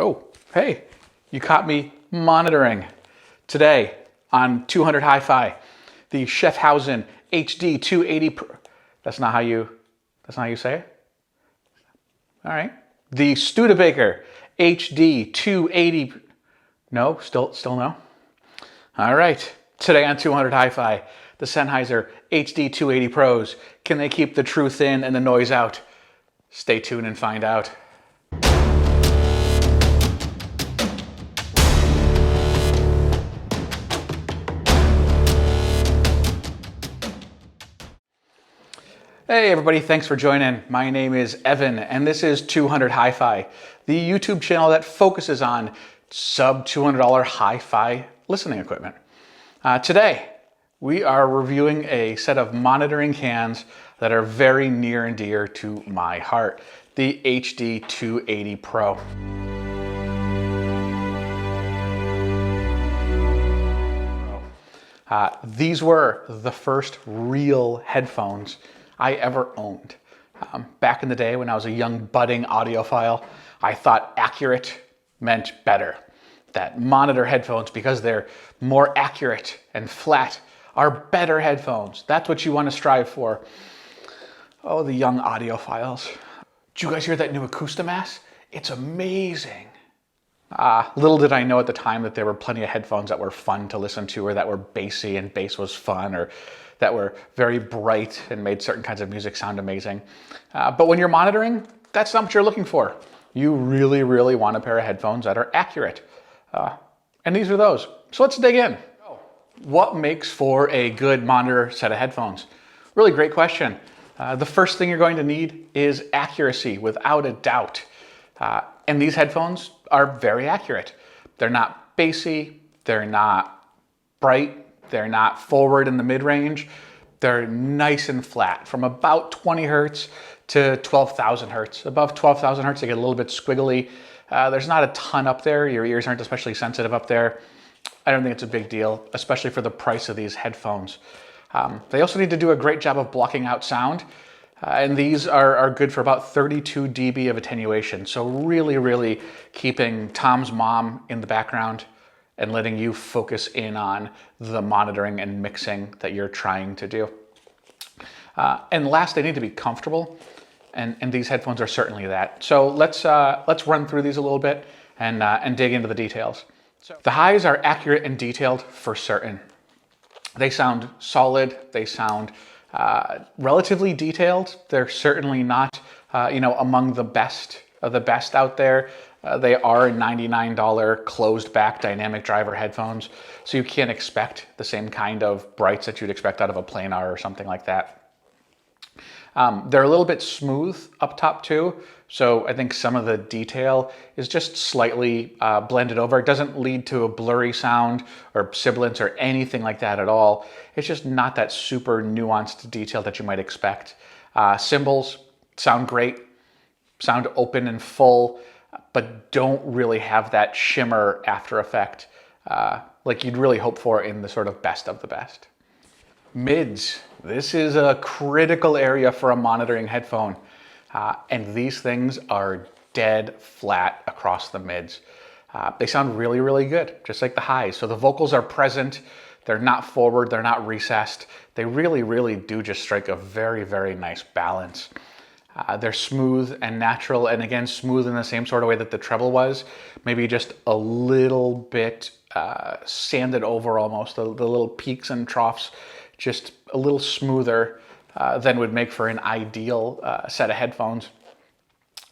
Oh, hey, you caught me monitoring today on 200 Hi-Fi, the Sennheiser HD280 Pro. That's not how you say it? All right. The Studebaker HD280. No, still no. All right. Today on 200 Hi-Fi, the Sennheiser HD280 Pros. Can they keep the truth in and the noise out? Stay tuned and find out. Hey everybody, thanks for joining. My name is Evan and this is 200 Hi-Fi, the YouTube channel that focuses on sub $200 hi-fi listening equipment. Today, we are reviewing a set of monitoring cans that are very near and dear to my heart, the HD280 Pro. These were the first real headphones I ever owned. Back in the day when I was a young budding audiophile, I thought accurate meant better. That monitor headphones, because they're more accurate and flat, are better headphones. That's what you want to strive for. Oh, the young audiophiles. Did you guys hear that new Acoustimass? It's amazing. Little did I know at the time that there were plenty of headphones that were fun to listen to, or that were bassy and bass was fun, or that were very bright and made certain kinds of music sound amazing. But when you're monitoring, that's not what you're looking for. You really, really want a pair of headphones that are accurate. And these are those. So let's dig in. What makes for a good monitor set of headphones? Really great question. The first thing you're going to need is accuracy, without a doubt. And these headphones are very accurate. They're not bassy, they're not bright, they're not forward in the mid-range. They're nice and flat, from about 20 hertz to 12,000 hertz. Above 12,000 hertz, they get a little bit squiggly. There's not a ton up there. Your ears aren't especially sensitive up there. I don't think it's a big deal, especially for the price of these headphones. They also need to do a great job of blocking out sound. And these are good for about 32 dB of attenuation. So really, really keeping Tom's mom in the background and letting you focus in on the monitoring and mixing that you're trying to do. And last, they need to be comfortable. And these headphones are certainly that. So let's run through these a little bit and dig into the details. So the highs are accurate and detailed for certain. They sound solid. They sound relatively detailed. They're certainly not, among the best of the best out there. They are $99 closed back dynamic driver headphones. So you can't expect the same kind of brights that you'd expect out of a planar or something like that. They're a little bit smooth up top too. So I think some of the detail is just slightly blended over. It doesn't lead to a blurry sound or sibilance or anything like that at all. It's just not that super nuanced detail that you might expect. Cymbals sound great, sound open and full, but don't really have that shimmer after effect like you'd really hope for in the sort of best of the best. Mids. This is a critical area for a monitoring headphone. And these things are dead flat across the mids. They sound really, really good, just like the highs. So the vocals are present. They're not forward. They're not recessed. They really, really do just strike a very, very nice balance. They're smooth and natural, and again, smooth in the same sort of way that the treble was. Maybe just a little bit sanded over almost, the little peaks and troughs, just a little smoother than would make for an ideal set of headphones.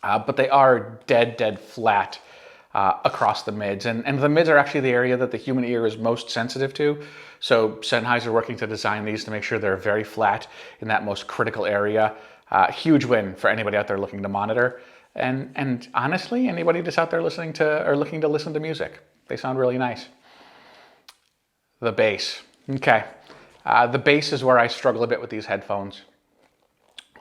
But they are dead flat across the mids. And the mids are actually the area that the human ear is most sensitive to. So Sennheiser working to design these to make sure they're very flat in that most critical area. Huge win for anybody out there looking to monitor. And honestly, anybody just out there looking to listen to music. They sound really nice. The bass. Okay. The bass is where I struggle a bit with these headphones.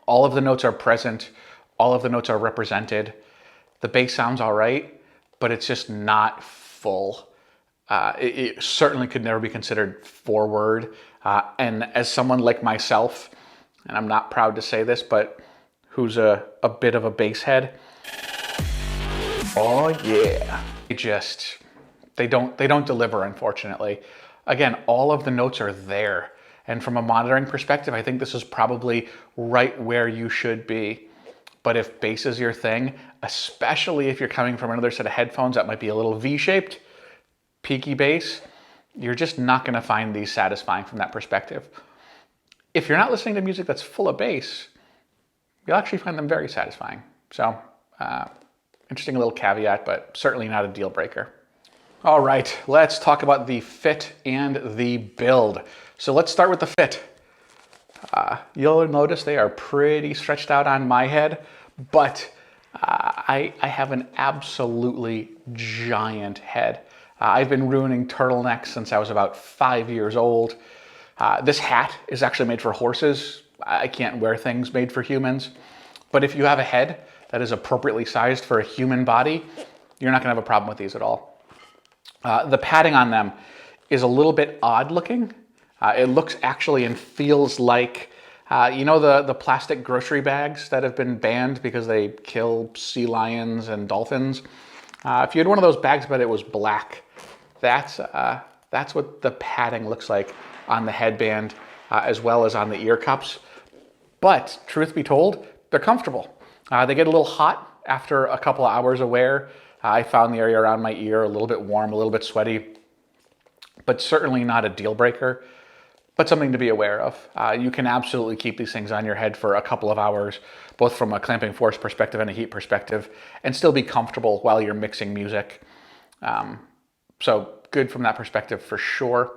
All of the notes are present. All of the notes are represented. The bass sounds all right, but it's just not full. It certainly could never be considered forward. And as someone like myself, and I'm not proud to say this, but who's a bit of a bass head, Oh yeah. They don't deliver, unfortunately. Again, all of the notes are there. And from a monitoring perspective, I think this is probably right where you should be. But if bass is your thing, especially if you're coming from another set of headphones that might be a little V-shaped, peaky bass, you're just not gonna find these satisfying from that perspective. If you're not listening to music that's full of bass, you'll actually find them very satisfying. So, interesting little caveat, but certainly not a deal breaker. All right, let's talk about the fit and the build. So let's start with the fit. You'll notice they are pretty stretched out on my head, but I have an absolutely giant head. I've been ruining turtlenecks since I was about 5 years old. This hat is actually made for horses. I can't wear things made for humans. But if you have a head that is appropriately sized for a human body, you're not gonna have a problem with these at all. The padding on them is a little bit odd looking. It looks actually and feels like, you know, the plastic grocery bags that have been banned because they kill sea lions and dolphins. If you had one of those bags but it was black, that's what the padding looks like on the headband as well as on the ear cups. But truth be told, they're comfortable. They get a little hot after a couple of hours of wear. I found the area around my ear a little bit warm, a little bit sweaty, but certainly not a deal breaker, but something to be aware of. You can absolutely keep these things on your head for a couple of hours, both from a clamping force perspective and a heat perspective, and still be comfortable while you're mixing music. So good from that perspective for sure.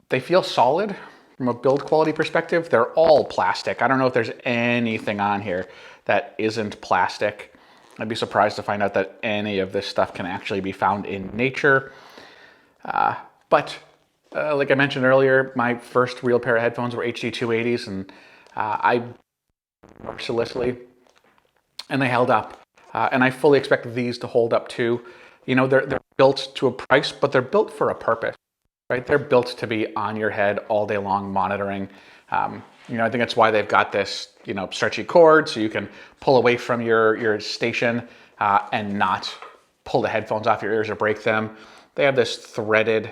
They feel solid from a build quality perspective. They're all plastic. I don't know if there's anything on here that isn't plastic. I'd be surprised to find out that any of this stuff can actually be found in nature. But like I mentioned earlier, my first real pair of headphones were HD280s, and I mercilessly, and they held up. And I fully expect these to hold up too. You know, they're built to a price, but they're built for a purpose, right? They're built to be on your head all day long monitoring. You know, I think that's why they've got this, you know, stretchy cord so you can pull away from your station and not pull the headphones off your ears or break them. They have this threaded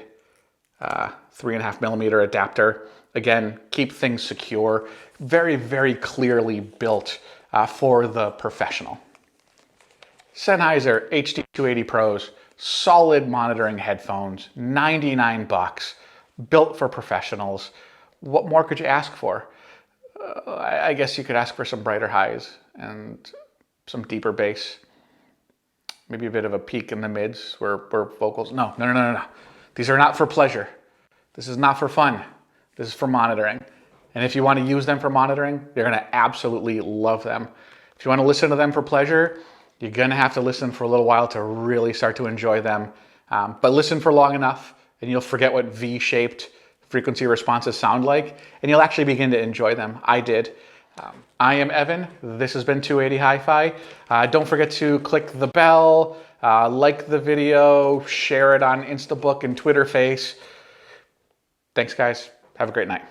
3.5 millimeter adapter. Again, keep things secure. Very, very clearly built for the professional. Sennheiser HD280 Pros, solid monitoring headphones, 99 bucks, built for professionals. What more could you ask for? I guess you could ask for some brighter highs and some deeper bass. Maybe a bit of a peak in the mids where vocals, no. These are not for pleasure. This is not for fun. This is for monitoring. And if you want to use them for monitoring, you're gonna absolutely love them. If you want to listen to them for pleasure, you're gonna have to listen for a little while to really start to enjoy them. But listen for long enough and you'll forget what V-shaped frequency responses sound like, and you'll actually begin to enjoy them. I did. I am Evan. This has been 280 Hi-Fi. Don't forget to click the bell, like the video, share it on Instabook and Twitter Face. Thanks, guys. Have a great night.